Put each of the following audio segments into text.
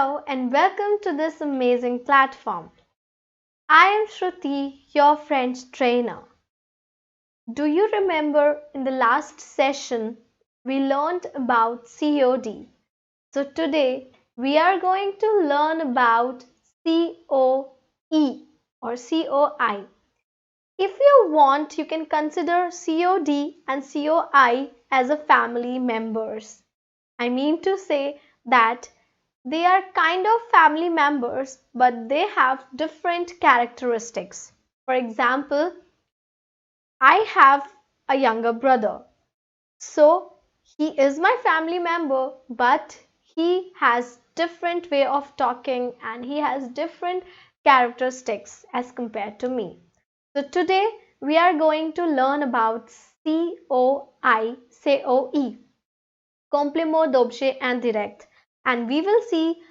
Hello and welcome to this amazing platform. I am Shruti, your French trainer. Do you remember in the last session we learned about COD? So today we are going to learn about COE or COI. If you want, you can consider COD and COI as a family members. I mean to say that they are kind of family members, but they have different characteristics. For example, I have a younger brother. So he is my family member, but he has different way of talking and he has different characteristics as compared to me. So today we are going to learn about COI, COE, Complément, d'objet, and Indirect. And we will see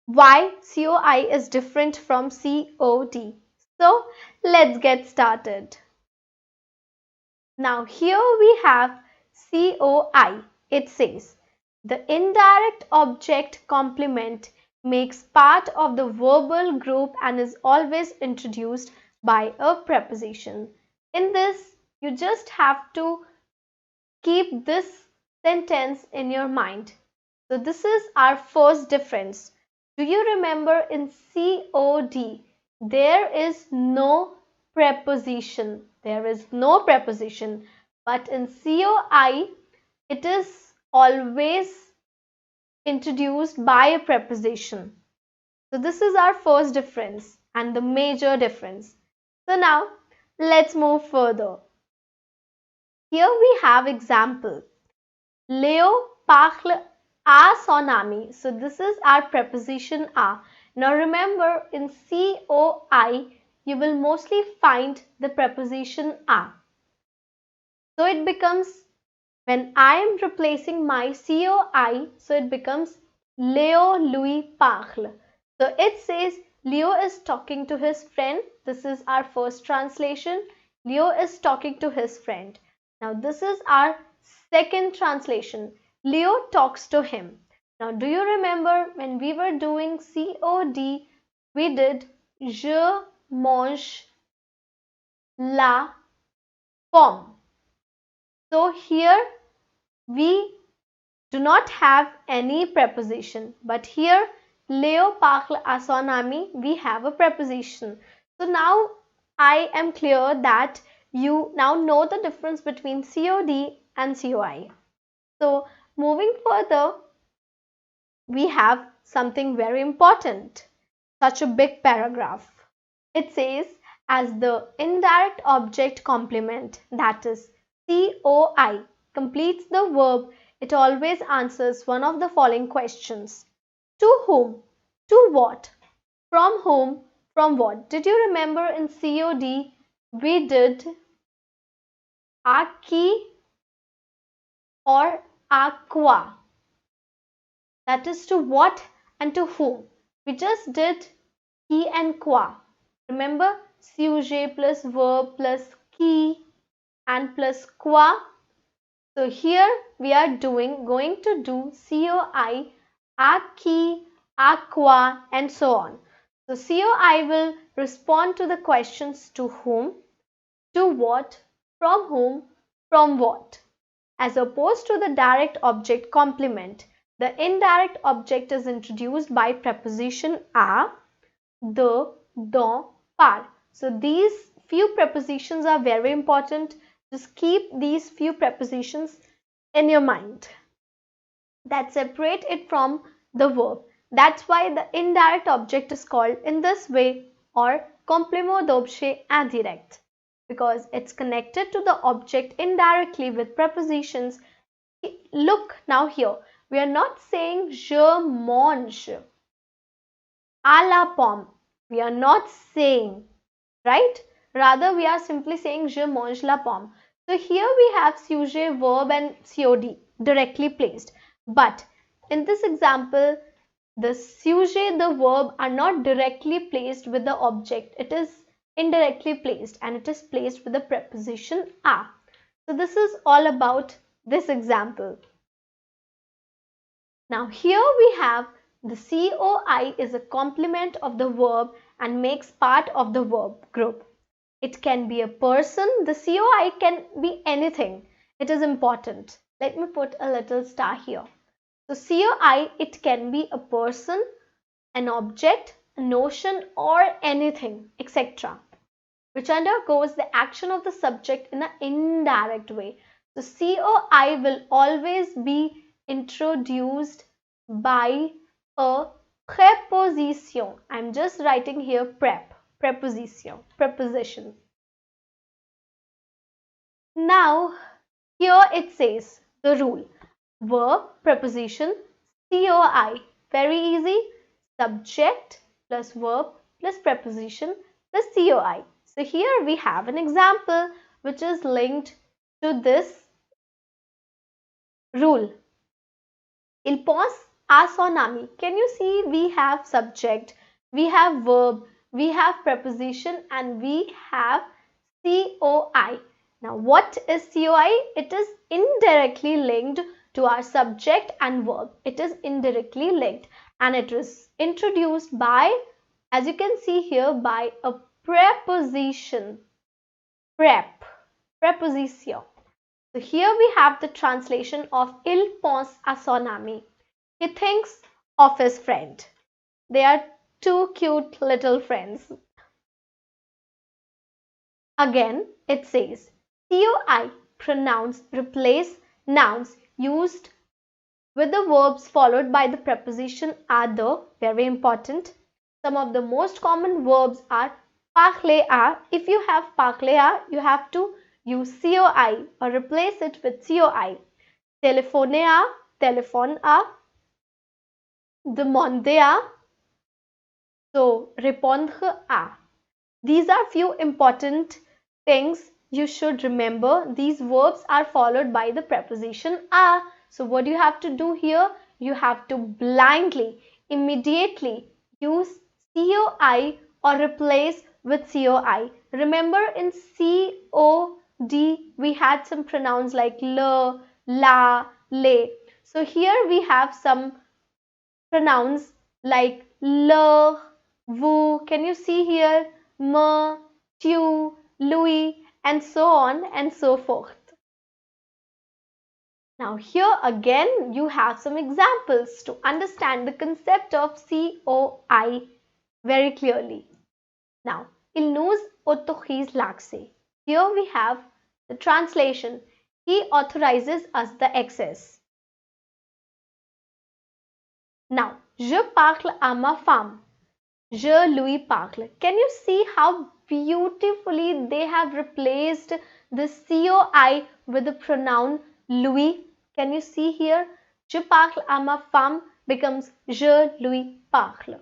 why COI is different from COD. So let's get started. Now here we have COI. It says the indirect object complement makes part of the verbal group and is always introduced by a preposition. In this, you just have to keep this sentence in your mind. So this is our first difference. Do you remember in COD, there is no preposition. There is no preposition. But in COI, it is always introduced by a preposition. So this is our first difference and the major difference. So now, let's move further. Here we have example. Léo parle à son ami. So this is our preposition à. Now remember in COI you will mostly find the preposition à. So it becomes, when I am replacing my COI, so it becomes Léo lui parle. So it says Leo is talking to his friend. This is our first translation. Leo is talking to his friend. Now this is our second translation. Leo talks to him. Now do you remember when we were doing COD, we did je mange la pomme. So here we do not have any preposition, but here Léo parle à son ami, we have a preposition. So now I am clear that you now know the difference between COD and COI. So moving further, we have something very important, such a big paragraph. It says, as the indirect object complement, that is COI, completes the verb, it always answers one of the following questions. To whom? To what? From whom? From what? Did you remember in COD we did à qui or à quoi? That is to what and to whom. We just did qui and quoi. Remember, sujet plus verb plus qui and plus quoi. So here we are going to do COI, à qui, à quoi, and so on. So COI will respond to the questions to whom, to what, from whom, from what. As opposed to the direct object complement, the indirect object is introduced by preposition à, de, dans, par. So these few prepositions are very important. Just keep these few prepositions in your mind that separate it from the verb. That's why the indirect object is called in this way, or complément d'objet indirect, because it's connected to the object indirectly with prepositions. Look now here, we are not saying je mange à la pomme. We are not saying, right? Rather, we are simply saying je mange la pomme. So here we have sujet, verb and COD directly placed. But in this example, the sujet, the verb are not directly placed with the object. It is indirectly placed and it is placed with the preposition à. So this is all about this example. Now here we have The COI is a complement of the verb and makes part of the verb group. It can be a person. The COI can be anything. It is important. Let me put a little star here. So COI, it can be a person, an object, a notion, or anything, etc., which undergoes the action of the subject in an indirect way. So COI will always be introduced by a preposition. I'm just writing here preposition. Now here it says the rule: verb, preposition, COI. Very easy. Subject plus verb plus preposition plus COI. So here we have an example which is linked to this rule. Il pense à son ami. Can you see we have subject, we have verb, we have preposition, and we have COI. Now what is COI? It is indirectly linked to our subject and verb. It is indirectly linked and it is introduced by, as you can see here, by a preposition. Preposition. So here we have the translation of il pense à son ami. He thinks of his friend. They are two cute little friends. Again, it says COI, pronouns, replace nouns used with the verbs followed by the preposition are the, very important. Some of the most common verbs are parler à. If you have parler à, you have to use COI or replace it with COI. Téléphoner à, téléphone à. Demander à, so répondre à. These are few important things you should remember. These verbs are followed by the preposition à. So what you have to do here? You have to blindly, immediately use COI or replace with COI. Remember in COD we had some pronouns like leur, la, les. So here we have some pronouns like leur, vous. Can you see here? Me, tu, lui, and so on and so forth. Now here again you have some examples to understand the concept of COI very clearly. Now, il nous autorise l'accès. Here we have the translation. He authorizes us the access. Now, je parle à ma femme. Je lui parle. Can you see how beautifully they have replaced the COI with the pronoun lui? Can you see here? Je parle à ma femme becomes je lui parle.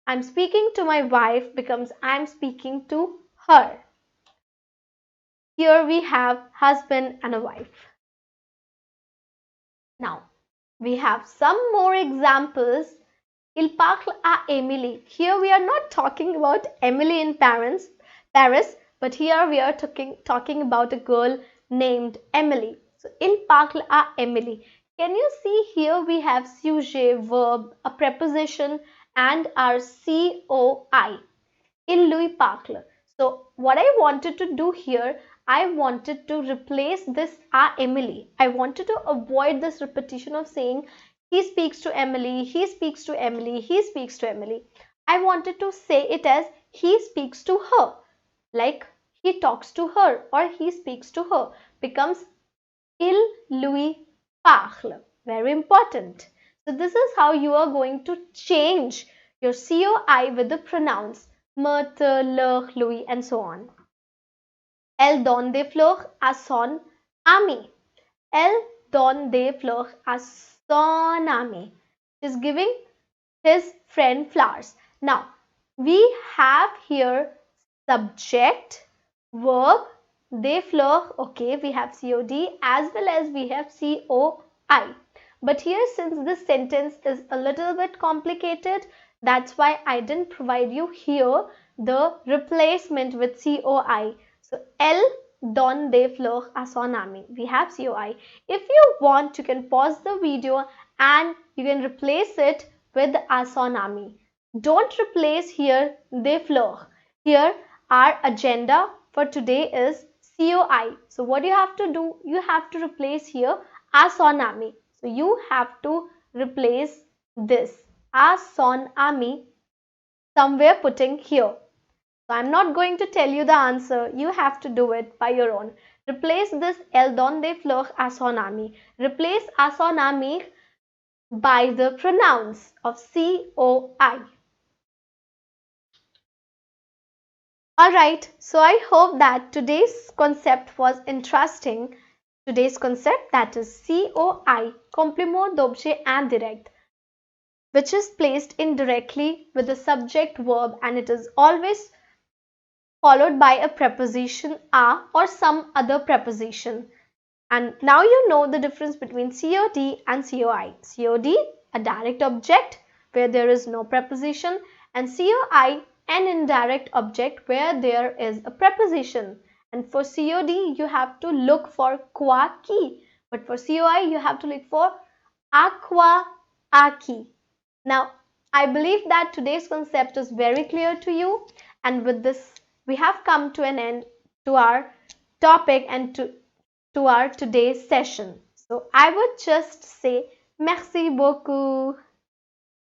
I'm speaking to my wife becomes I'm speaking to her. Here we have husband and a wife. Now, we have some more examples. Il parle à Emily. Here we are not talking about Emily in Paris, but here we are talking about a girl named Emily. So, il parle à Emily. Can you see here we have sujet, verb, a preposition, and our COI. Il lui parle. So, what I wanted to do here, I wanted to replace this à Emily. I wanted to avoid this repetition of saying he speaks to Emily, he speaks to Emily, he speaks to Emily. I wanted to say it as he speaks to her. Like he talks to her or he speaks to her. Becomes il lui parle. Very important. So this is how you are going to change your COI with the pronouns me, te, leur, lui, and so on. Elle donne des fleurs à son ami. Elle donne des fleurs à son ami. Is giving his friend flowers. Now, we have here subject, verb, des fleurs. Okay, we have COD as well as we have COI. But here, since this sentence is a little bit complicated, that's why I didn't provide you here the replacement with COI. So, elle donne des fleurs à son ami. We have COI. If you want, you can pause the video and you can replace it with a son ami. Don't replace here des fleurs. Here our agenda for today is COI. So what you have to do, you have to replace here a son ami. So you have to replace this a son ami somewhere putting here. So I'm not going to tell you the answer. You have to do it by your own. Replace this el don de fleur a son ami. Replace a son ami by the pronouns of COI. Alright, so I hope that today's concept was interesting. Today's concept, that is COI, Complément d'objet indirect, which is placed indirectly with the subject verb, and it is always followed by a preposition a or some other preposition. And now you know the difference between COD and COI. COD, a direct object where there is no preposition, and COI, an indirect object where there is a preposition. And for COD, you have to look for quoi qui, but for COI, you have to look for a quoi, a qui. Now, I believe that today's concept is very clear to you, and with this, we have come to an end to our topic and to our today's session. So I would just say merci beaucoup.